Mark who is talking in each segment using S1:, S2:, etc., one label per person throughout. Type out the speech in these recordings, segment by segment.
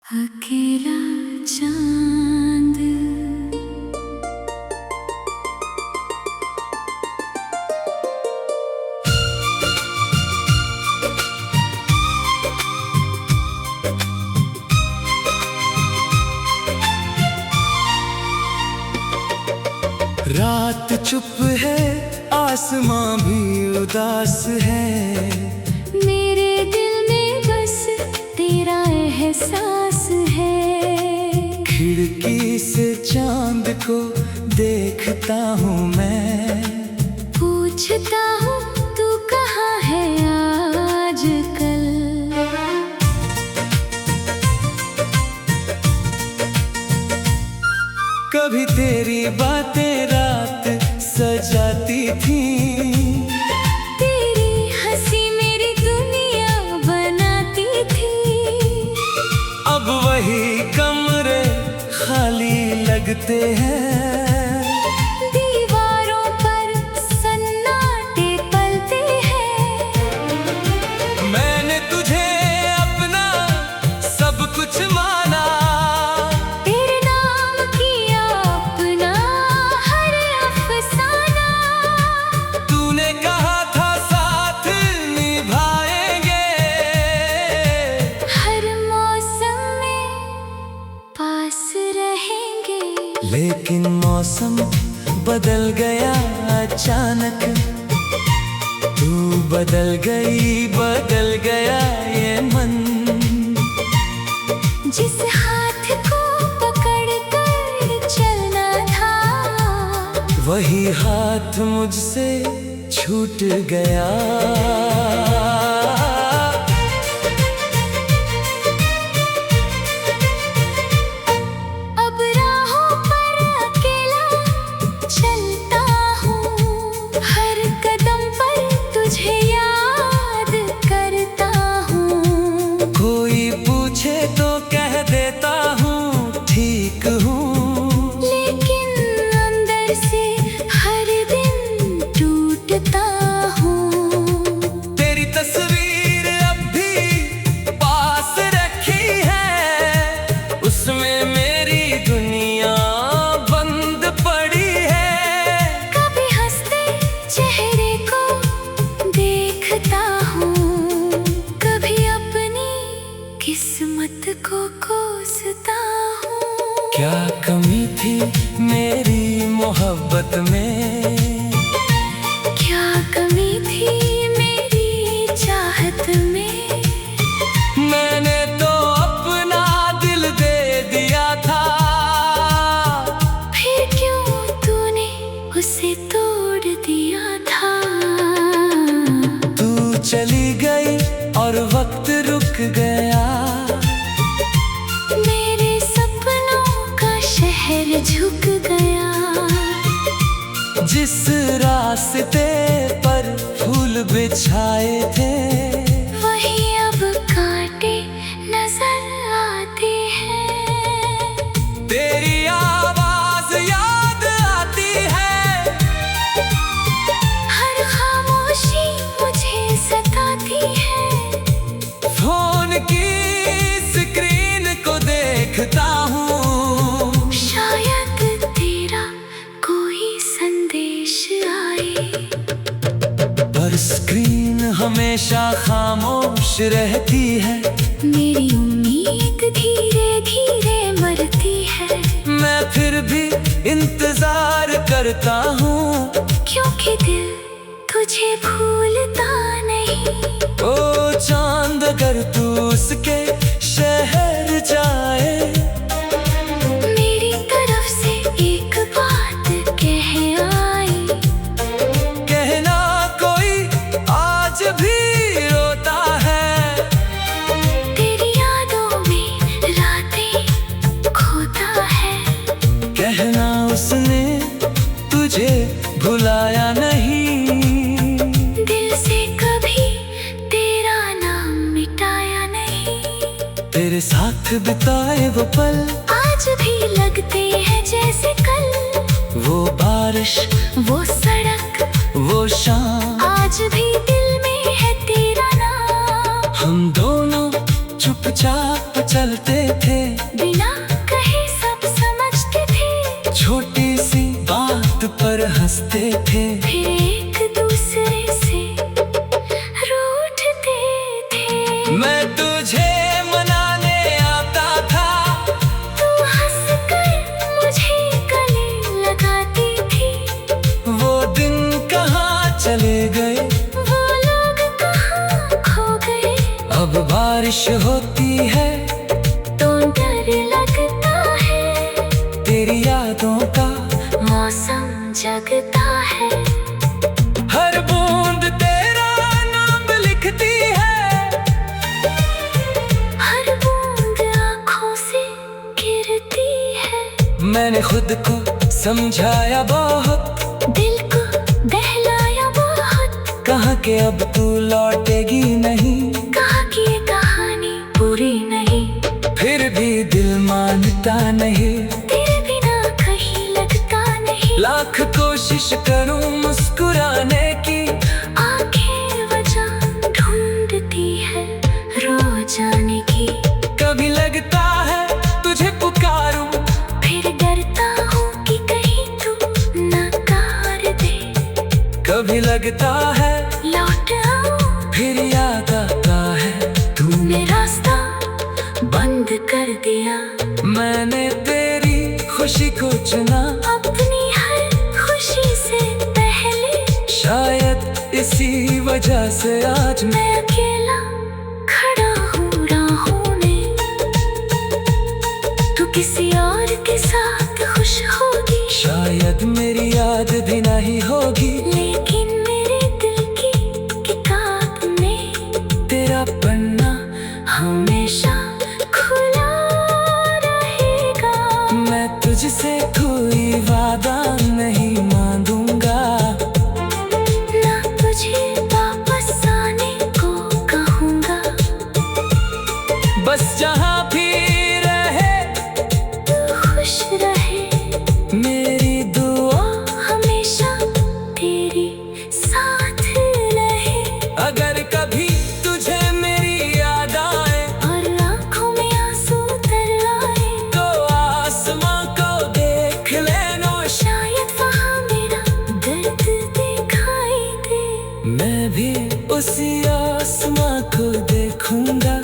S1: अकेला चांद
S2: रात चुप है, आसमां भी उदास है।
S1: मेरे दिल में बस तेरा एहसास है।
S2: खिड़की से चांद को देखता हूँ मैं,
S1: पूछता हूँ तू कहाँ है आजकल।
S2: कभी तेरी बातें रात सजाती थी,
S1: तेरी हंसी मेरी दुनिया बनाती थी।
S2: अब वही कमरे खाली लगते हैं,
S1: दीवारों पर सन्नाटे पलते हैं।
S2: मैंने तुझे अपना सब कुछ माना,
S1: तेरे नाम किया अपना हर अफसाना।
S2: तूने कहा था साथ निभाएंगे,
S1: हर मौसम में पास रहेंगे।
S2: लेकिन मौसम बदल गया अचानक। तू बदल गया ये मन।
S1: जिस हाथ को पकड़ कर चलना था,
S2: वही हाथ मुझसे छूट गया।
S1: अब राहों पर अकेला चलता हूँ, हर कदम पर तुझे याद करता हूँ।
S2: कोई पूछे तो कह देता हूँ ठीक हूँ,
S1: लेकिन अंदर से हर दिन टूटता हूँ।
S2: तेरी तस्वीर अब भी पास रखी है, उसमें मेरी दुनिया बंद पड़ी है।
S1: कभी हंसते चेहरे को देखता हूँ, कभी अपनी किस्मत को कोसता हूँ।
S2: क्या कमी थी मेरी मोहब्बत में,
S1: क्या कमी थी मेरी चाहत में।
S2: मैंने तो अपना दिल दे दिया था,
S1: फिर क्यों तूने उसे तोड़ दिया था।
S2: तू चली गई और वक्त रुक गया,
S1: मेरे सपनों का शहर झुक गया।
S2: जिस रास्ते पर फूल बिछाए थे,
S1: वही अब कांटे नजर आते हैं।
S2: तेरी आवाज याद आती है,
S1: हर खामोशी मुझे सताती है।
S2: फोन की स्क्रीन को देखता हूँ,
S1: शायद तेरा कोई संदेश आए।
S2: पर स्क्रीन हमेशा खामोश रहती है।
S1: मेरी उम्मीद धीरे धीरे मरती है,
S2: मैं फिर भी इंतजार करता हूँ,
S1: क्योंकि दिल तुझे भूलता नहीं।
S2: ओ चांद अगर तू उसके शहर जाए,
S1: मेरी तरफ से एक बात कह आई।
S2: कहना कोई आज भी रोता है,
S1: तेरी यादों में रातें खोता है।
S2: कहना उसने तुझे भुलाया नहीं,
S1: दिल से कभी तेरा नाम मिटाया नहीं।
S2: तेरे साथ बिताए वो पल
S1: आज भी लगते हैं जैसे कल।
S2: वो बारिश,
S1: वो सड़क,
S2: वो शाम,
S1: आज भी दिल में है तेरा नाम।
S2: हम दोनों चुपचाप चलते थे,
S1: बिना कहे सब समझते थे,
S2: छोटी सी बात पर हंसते थे,
S1: फिर एक दूसरे से रूठते थे।
S2: मैं तुझे मनाने आता था,
S1: तू हंसकर मुझे गले लगाती थी,
S2: वो दिन कहाँ चले गए,
S1: वो लोग कहाँ खो गए।
S2: अब बारिश होती है
S1: तो डर लगता है,
S2: तेरी यादों का
S1: मौसम जगता है,
S2: हर बूंद तेरा नाम लिखती है,
S1: हर बूंद आँखों से गिरती है।
S2: मैंने खुद को समझाया बहुत,
S1: दिल को बहलाया बहुत,
S2: कहा कि अब तू लौटेगी नहीं,
S1: कहा कि ये कहानी पूरी नहीं,
S2: फिर भी दिल मानता नहीं,
S1: तेरे बिना कहीं लगता नहीं।
S2: लाख कोशिश करूं मुस्कुराने की,
S1: आंखें वजह ढूंढती है रो जाने की,
S2: कभी लगता है तुझे पुकारूं,
S1: फिर डरता हूँ कि कहीं तू नकार दे।
S2: कभी लगता है
S1: लौट आऊं,
S2: फिर याद आता है
S1: तूने रास्ता बंद कर दिया,
S2: मैंने तेरी खुशी को चुना,
S1: अपनी हर खुशी से पहले
S2: शायद इसी वजह से आज
S1: मैं अकेला खड़ा हूँ राहों में। तू किसी और के साथ खुश होगी,
S2: शायद मेरी याद भी नहीं होगी,
S1: लेकिन मेरे दिल की किताब में
S2: तेरा पन्ना
S1: हमेशा खुला रहेगा।
S2: मैं तुझसे कोई वादा नहीं मांगूंगा,
S1: ना तुझे वापस आने को कहूँगा,
S2: बस जहाँ भी रहे
S1: तू खुश रहे,
S2: मेरी दुआ,
S1: हमेशा तेरे साथ रहे।
S2: अगर कभी तुझे मेरी याद आए,
S1: और आँखों में आंसू तर आए,
S2: तो आसमां को देख लेना,
S1: शायद वहाँ मेरा दर्द दिखाई दे।
S2: मैं भी उसी आसमां को देखूंगा,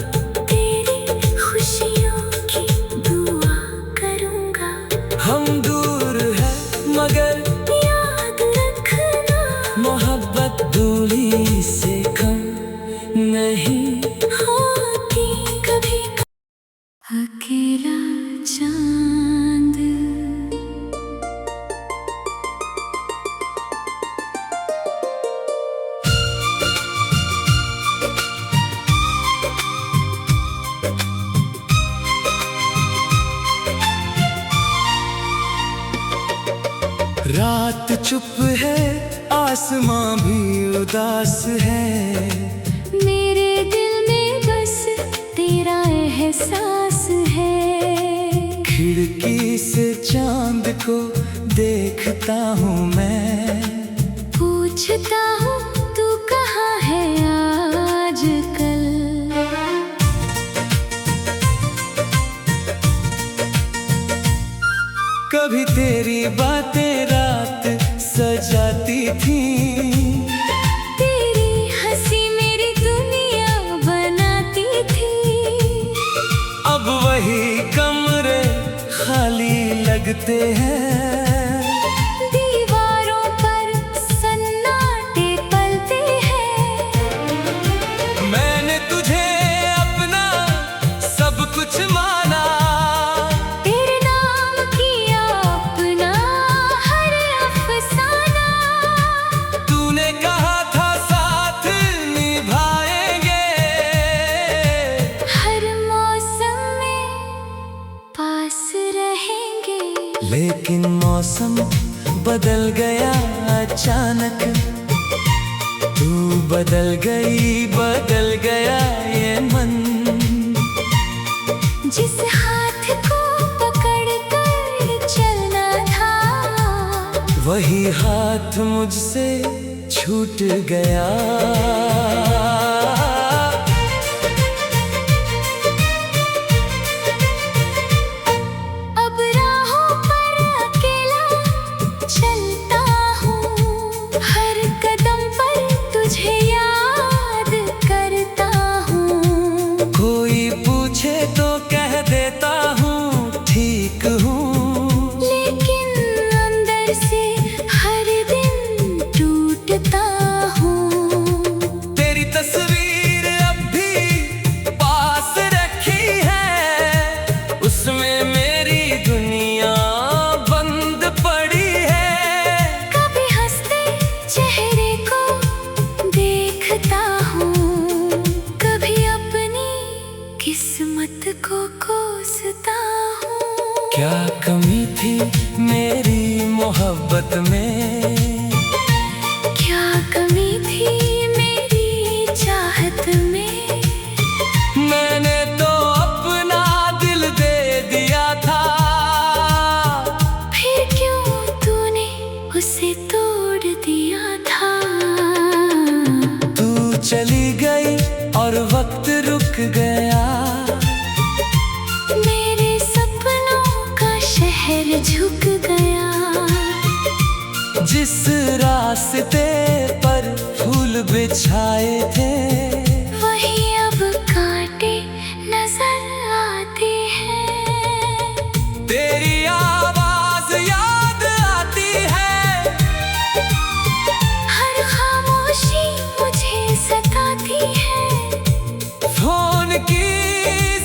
S1: तेरी खुशियों की दुआ करूँगा,
S2: हम दूर है मगर
S1: याद रखना
S2: मोहब्बत दूरी से कम नहीं।
S1: होती कभी अकेला चांद।
S2: रात चुप है, आसमां भी उदास है,
S1: मेरे दिल में बस तेरा एहसास है,
S2: खिड़की से चांद को देखता हूँ मैं,
S1: पूछता हूँ तू कहाँ है आजकल।
S2: कभी तेरी बातें रात सजाती थी,
S1: तेरी हंसी मेरी दुनिया बनाती थी,
S2: अब वही कमरे खाली लगते हैं,
S1: दीवारों पर सन्नाटे पलते हैं।
S2: मैंने तुझे अपना सब कुछ माना,
S1: तेरे नाम किया अपना हर अफसाना,
S2: तूने कहा था साथ निभाएंगे,
S1: हर मौसम में पास रहेंगे।
S2: लेकिन मौसम बदल गया अचानक, तू बदल गया ये मन,
S1: जिस हाथ को पकड़ कर चलना था,
S2: वही हाथ मुझसे छूट गया।
S1: कोसता हूँ।
S2: क्या कमी थी मेरी मोहब्बत में,
S1: क्या कमी थी मेरी चाहत में।
S2: मैंने तो अपना दिल दे दिया था,
S1: फिर क्यों तूने उसे तोड़ दिया था।
S2: तू चली गई और वक्त रुक गया,
S1: मेरे सपनों का शहर झुक गया।
S2: जिस रास्ते पर फूल बिछाए थे,
S1: वही अब कांटे नजर आते हैं।
S2: तेरी आवाज याद आती है,
S1: हर खामोशी मुझे सताती है।
S2: फोन की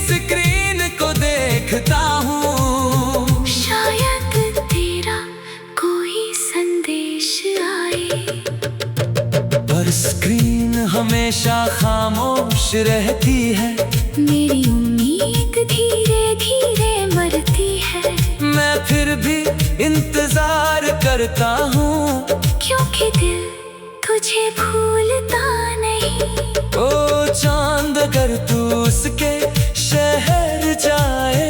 S2: स्क्रीन को देखता हूँ,
S1: शायद तेरा कोई संदेश आए।
S2: पर स्क्रीन हमेशा खामोश रहती है।
S1: मेरी उम्मीद धीरे धीरे मरती है,
S2: मैं फिर भी इंतजार करता हूँ,
S1: क्योंकि दिल तुझे भूलता नहीं।
S2: ओ चांद अगर तू उसके शहर जाए,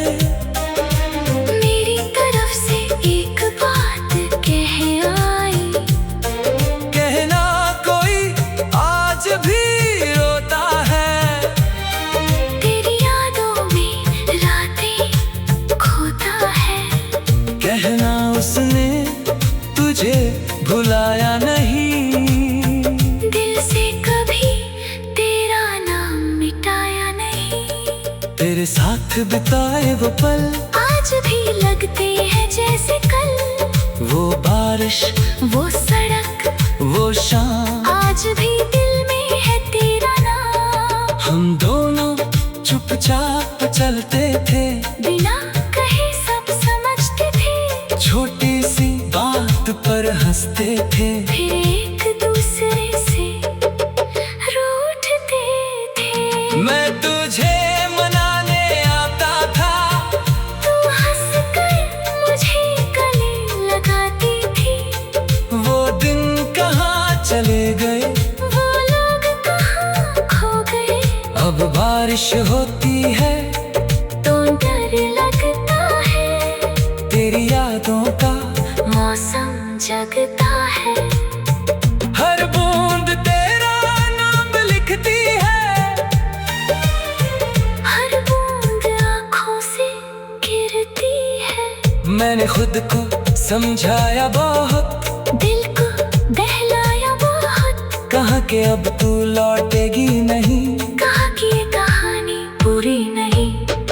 S1: मेरी तरफ से एक बात कह आई।
S2: कहना कोई आज भी रोता है,
S1: तेरी यादों में रातें खोता है।
S2: कहना उसने तुझे भुलाया नहीं,
S1: दिल से कभी तेरा नाम मिटाया नहीं।
S2: तेरे साथ बिताए वो पल
S1: आज भी लगते हैं जैसे कल।
S2: वो बारिश
S1: वो सड़क
S2: वो शाम,
S1: आज भी दिल में है तेरा नाम।
S2: हम दोनों चुपचाप चलते थे,
S1: बिना कहे सब समझते थे।
S2: छोटी सी बात पर हंसते थे।
S1: फिर एक दूसरे से रूठते थे।
S2: मैं तुझे मनाने आता था,
S1: तू हंसकर मुझे गले लगाती थी।
S2: वो दिन कहाँ चले गए,
S1: वो लोग कहाँ खो गए।
S2: अब बारिश होती है
S1: तो डर लगता है,
S2: तेरी यादों का
S1: मौसम जगता है।
S2: हर बूंद तेरा नाम लिखती है,
S1: हर बूंद आँखों से गिरती है।
S2: मैंने खुद को समझाया बहुत,
S1: दिल को बहलाया बहुत।
S2: कहा कि अब तू लौटेगी नहीं,
S1: कहा कि ये कहानी पूरी नहीं।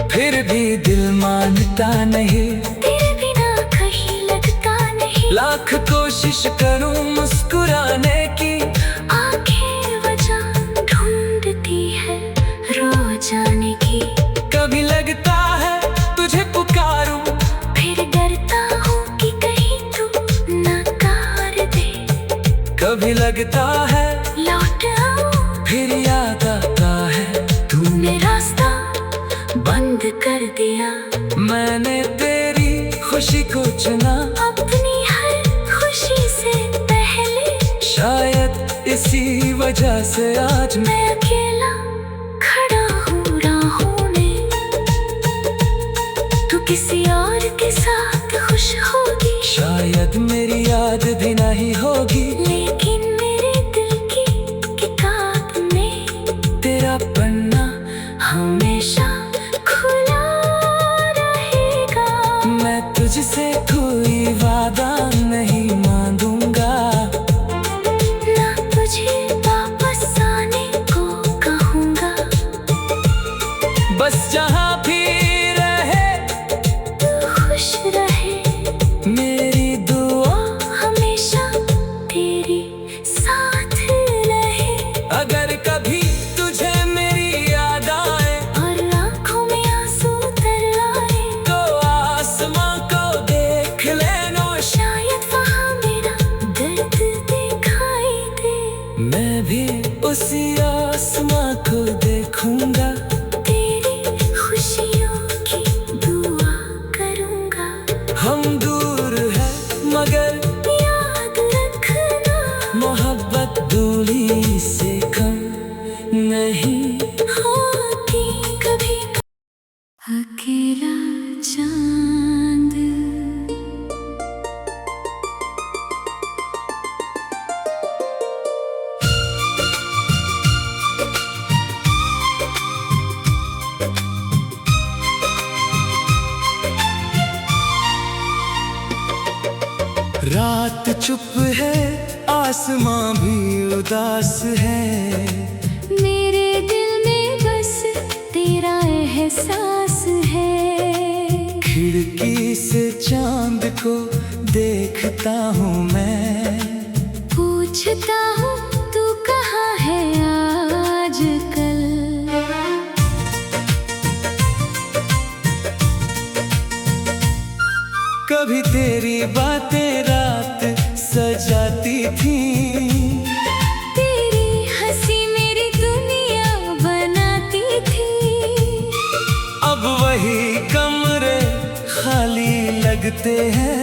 S2: फिर भी दिल मानता नहीं।
S1: तेरे बिना कहीं लगता नहीं।
S2: लाख कोशिश करूं मुस्कुराने की,
S1: आंखें वजह ढूंढती है रो जाने की।
S2: कभी लगता है तुझे पुकारूं,
S1: फिर डरता हूँ कि कहीं तू नकार दे।
S2: कभी लगता है
S1: लौट आऊं,
S2: फिर याद आता है
S1: तूने रास्ता बंद कर दिया।
S2: मैंने तेरी खुशी को चुना,
S1: अपनी हर खुशी से पहले।
S2: शायद इसी वजह से आज
S1: मैं अकेला खड़ा हूँ राहों में। तू किसी और के साथ खुश होगी,
S2: शायद मेरी याद भी नहीं होगी।
S1: लेकिन मेरे दिल की किताब में
S2: तेरा पन्ना
S1: हमेशा खुला रहेगा।
S2: मैं तुझसे कोई वादा नहीं मांगूंगा,
S1: ना तुझे वापस आने को कहूँगा।
S2: बस जहाँ भी रहे
S1: तू खुश रहे,
S2: मेरी दुआ
S1: हमेशा तेरे साथ रहे।
S2: अगर कभी तुझे मेरी याद आए,
S1: और आँखों में आंसू तर आए,
S2: तो आसमां को देख ले।
S1: मेरा चांद।
S2: रात चुप है, आसमां भी उदास है।
S1: मेरे दिल में बस तेरा एहसास है।
S2: खिड़की से चांद को देखता हूँ मैं,
S1: पूछता हूँ तू कहाँ है आजकल।
S2: कभी तेरी बातें रात सजाती थी,
S1: तेरी हंसी मेरी दुनिया बनाती थी।
S2: अब वही कमरे खाली लगते हैं।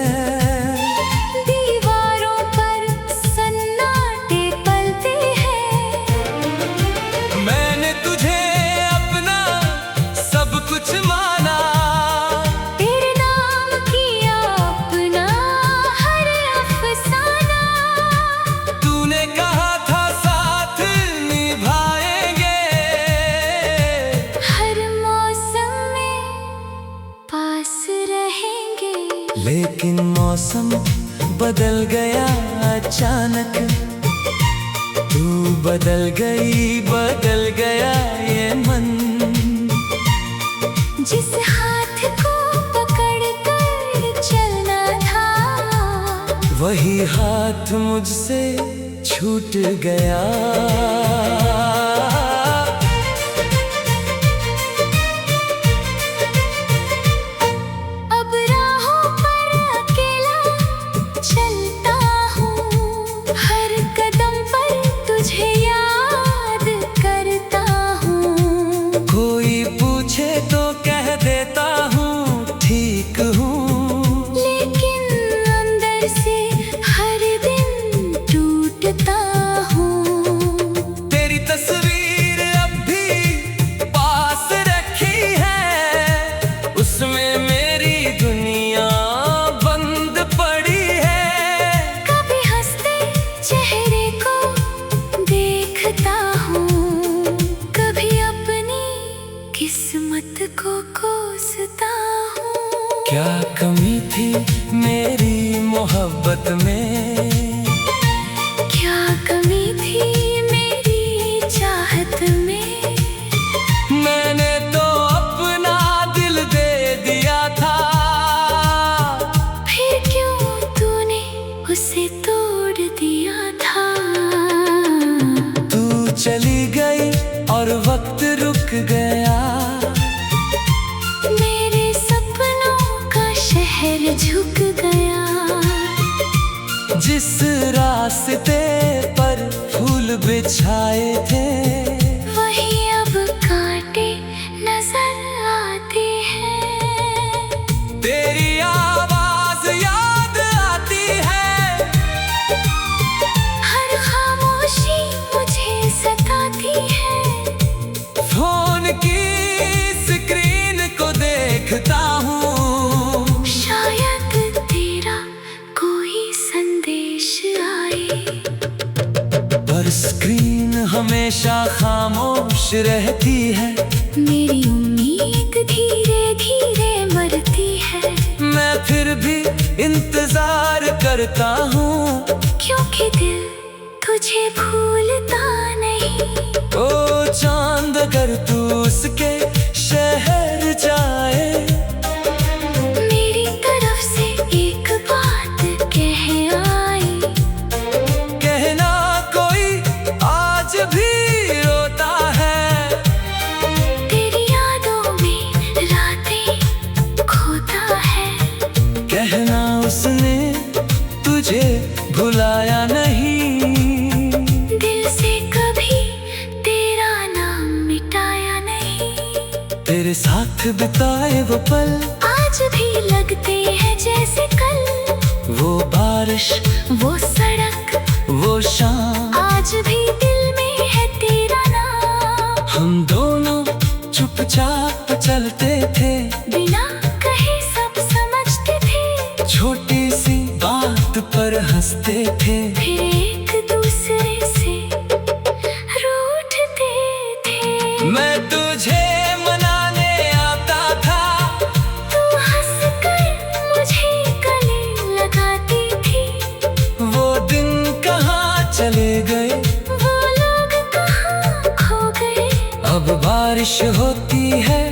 S1: दीवारों पर सन्नाटे पलते हैं।
S2: मैंने तुझे अपना सब कुछ माना,
S1: तेरे नाम किया अपना हर अफसाना।
S2: तूने कहा था साथ निभाएंगे।
S1: हर मौसम में पास रहेंगे।
S2: लेकिन मौसम बदल गया अचानक, तू बदल गया ये मन।
S1: जिस हाथ को पकड़ कर चलना था,
S2: वही हाथ मुझसे छूट गया।
S1: अब राहों पर अकेला चलता हूँ। हर कदम पर तुझे याद करता हूँ।
S2: कोई पूछे तो कह देता हूँ ठीक हूँ,
S1: लेकिन अंदर से हर दिन टूटता हूँ।
S2: तेरी तस्वीर अब भी पास रखी है, उसमें मेरी दुनिया बंद पड़ी है।
S1: कभी हंसते चेहरे को देखता हूँ, कभी अपनी किस्मत को कोसता हूँ।
S2: क्या कमी थी मेरी मोहब्बत में,
S1: क्या कमी थी मेरी चाहत में।
S2: मैंने तो अपना दिल दे दिया था।
S1: फिर क्यों तूने उसे तोड़ दिया था।
S2: तू चली गई और वक्त रुक गया,
S1: मेरे सपनों का शहर झुक गया।
S2: जिस रास्ते पर फूल बिछाए थे,
S1: वही अब कांटे नजर आते हैं।
S2: तेरी आवाज याद आती है।
S1: हर खामोशी मुझे सताती है।
S2: फोन की स्क्रीन को देखता हूँ,
S1: शायद तेरा कोई संदेश आए।
S2: पर स्क्रीन हमेशा खामोश रहती है।
S1: मेरी उम्मीद धीरे धीरे मरती है।
S2: मैं फिर भी इंतजार करता हूँ,
S1: क्योंकि दिल तुझे भूलता नहीं।
S2: ओ चांद अगर तू उसके शहर जाए,
S1: मेरी तरफ से एक बात कह आई।
S2: कहना कोई आज भी रोता है।
S1: तेरी यादों में रातें खोता है।
S2: कहना उसने तुझे भुलाया नहीं,
S1: दिल से कभी तेरा नाम मिटाया नहीं।
S2: तेरे साथ बिताए वो पल
S1: आज भी लगते हैं जैसे कल।
S2: वो बारिश,
S1: वो सड़क,
S2: वो शाम,
S1: आज भी दिल में है तेरा नाम।
S2: हम दोनों चुपचाप चलते थे
S1: बिना
S2: हंसते थे,
S1: फिर एक दूसरे से रूठते थे।
S2: मैं तुझे मनाने आता था,
S1: तू हंसकर मुझे गले लगाती थी।
S2: वो दिन कहाँ चले गए,
S1: वो लोग कहाँ खो गए।
S2: अब बारिश होती है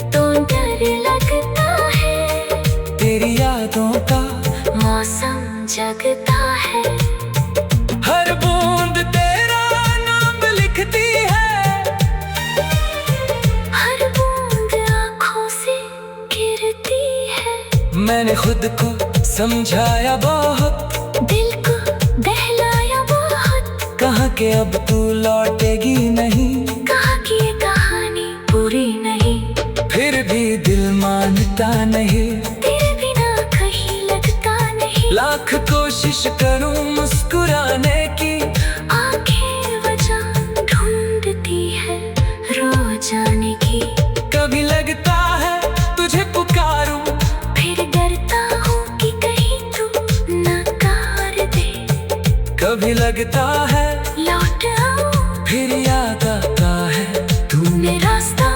S1: तो डर लगता है,
S2: तेरी यादों का
S1: मौसम जगता है।
S2: हर बूंद तेरा नाम लिखती है,
S1: हर बूंद आँखों से गिरती है।
S2: मैंने खुद को समझाया बहुत,
S1: दिल को बहलाया बहुत।
S2: कहा कि अब तू लौटेगी नहीं,
S1: कहा कि ये कहानी पूरी नहीं।
S2: फिर भी दिल मानता नहीं,
S1: तेरे बिना कहीं लगता नहीं।
S2: लाख कोशिश करूं मुस्कुराने की,
S1: आंखें वजह ढूंढती है रो जाने की।
S2: कभी लगता है तुझे पुकारूं,
S1: फिर डरता हूँ कि कहीं तू नकार दे।
S2: कभी लगता है
S1: लौट आऊं,
S2: फिर याद आता है
S1: तूने रास्ता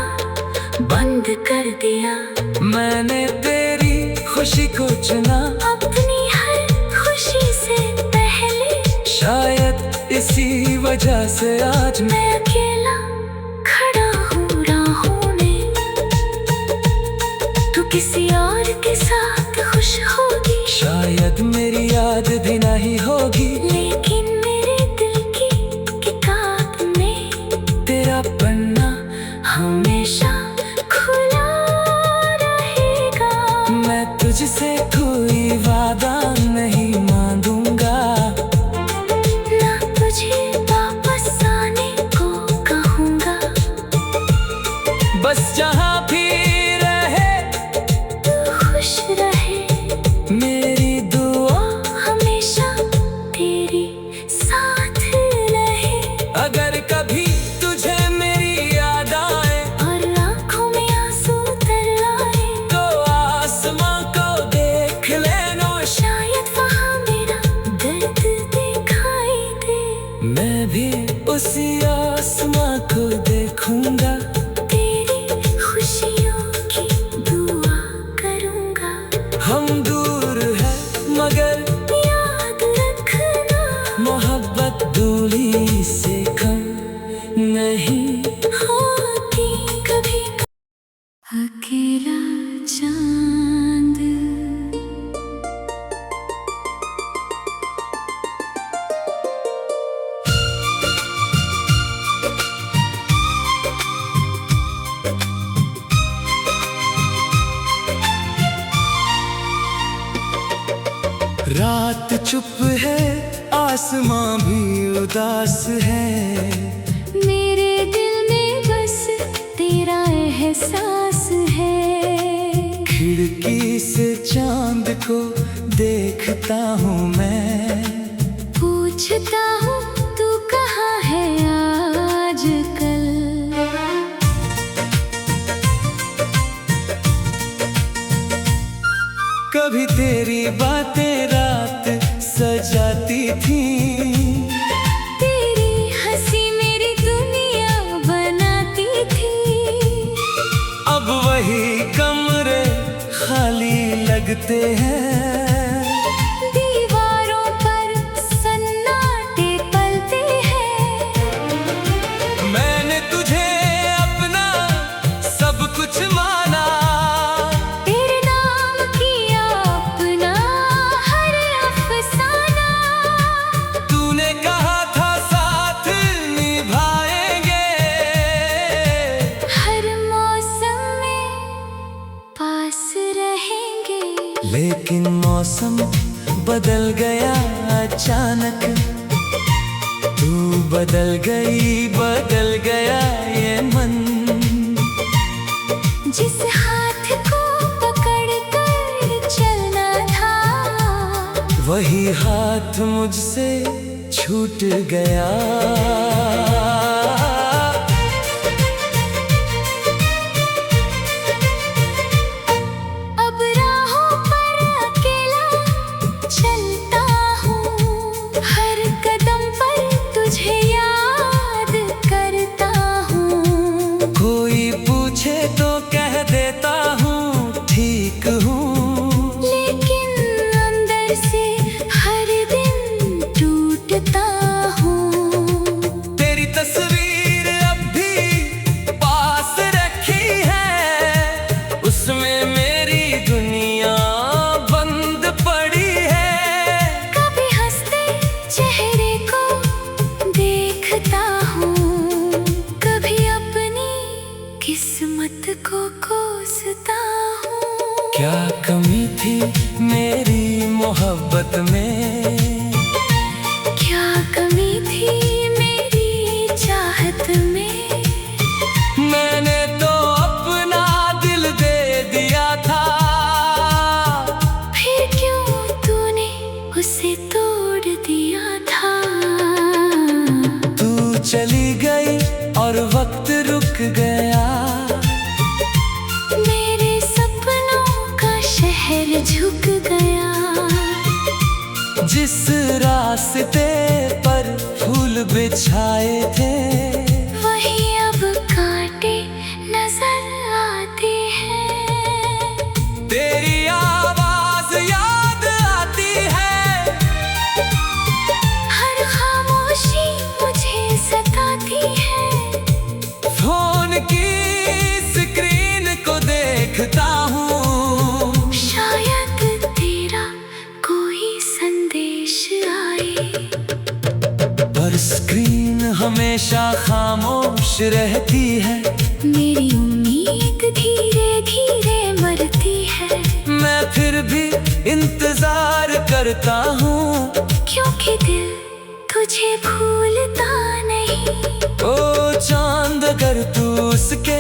S1: बंद कर दिया।
S2: मैंने तेरी खुशी को चुना,
S1: अपनी हर खुशी से पहले
S2: शायद इसी वजह से आज मैं
S1: मैं अकेला खड़ा हूँ राहों में। तू किसी और के साथ खुश होगी,
S2: शायद मेरी याद भी नहीं होगी,
S1: लेकिन मेरे दिल की किताब में
S2: तेरा पन्ना
S1: हमेशा खुला रहेगा।
S2: मैं तुझसे कोई वादा नहीं मांगूंगा,
S1: ना तुझे वापस आने को कहूँगा।
S2: बस जहाँ भी रहे
S1: तू खुश रहे,
S2: मेरी दुआ,
S1: हमेशा तेरी साथ रहे।
S2: अगर कभी तुझे मेरी याद आए
S1: और आँखों में आंसू तर आए,
S2: तो आसमां को देख लेना,
S1: शायद वहाँ मेरा दर्द दिखाई दे।
S2: मैं भी उसी आसमां को देखूंगा,
S1: तेरी खुशियों की दुआ करूँगा।
S2: हम दूर है मगर
S1: याद रखना,
S2: मोहब्बत दूरी से कम नहीं।
S1: होती कभी अकेला चांद।
S2: रात चुप है, आसमां भी उदास है,
S1: मेरे दिल में बस तेरा एहसास है।
S2: खिड़की से चांद को देखता हूँ मैं,
S1: पूछता हूँ तू कहाँ है आजकल।
S2: कभी तेरी बातें रात सजाती थी,
S1: तेरी हंसी मेरी दुनिया बनाती थी।
S2: अब वही कमरे खाली लगते हैं,
S1: दीवारों पर सन्नाटे पलते हैं।
S2: मैंने तुझे अपना सब कुछ माना,
S1: तेरे नाम किया अपना हर अफसाना।
S2: तूने कहा था साथ निभाएंगे,
S1: हर मौसम में पास रहेंगे।
S2: लेकिन मौसम बदल गया अचानक, तू बदल गया ये मन।
S1: जिस हाथ को पकड़ कर चलना था,
S2: वही हाथ मुझसे छूट गया।
S1: अब राहों पर अकेला चलता हूँ,
S2: में मेरी दुनिया बंद पड़ी है।
S1: कभी हंसते चेहरे को देखता हूँ, कभी अपनी किस्मत को कोसता हूँ।
S2: क्या कमी थी मेरी मोहब्बत में,
S1: क्या कमी थी मेरी चाहत में।
S2: मैंने तो अपना दिल दे दिया था,
S1: फिर क्यों तूने उसे तोड़ दिया था।
S2: तू चली गई और वक्त रुक गया,
S1: मेरे सपनों का शहर झुक गया।
S2: जिस रास्ते पर फूल बिछाए थे,
S1: वही अब कांटे नजर आते हैं।
S2: तेरी आवाज याद आती है,
S1: हर खामोशी मुझे सताती है।
S2: फोन की स्क्रीन को देखता हूँ,
S1: शायद तेरा कोई संदेश आए।
S2: पर स्क्रीन हमेशा खामोश रहती है।
S1: मेरी उम्मीद धीरे धीरे मरती है,
S2: मैं फिर भी इंतजार करता हूँ,
S1: क्योंकि दिल तुझे भूलता नहीं।
S2: ओ चांद अगर तू उसके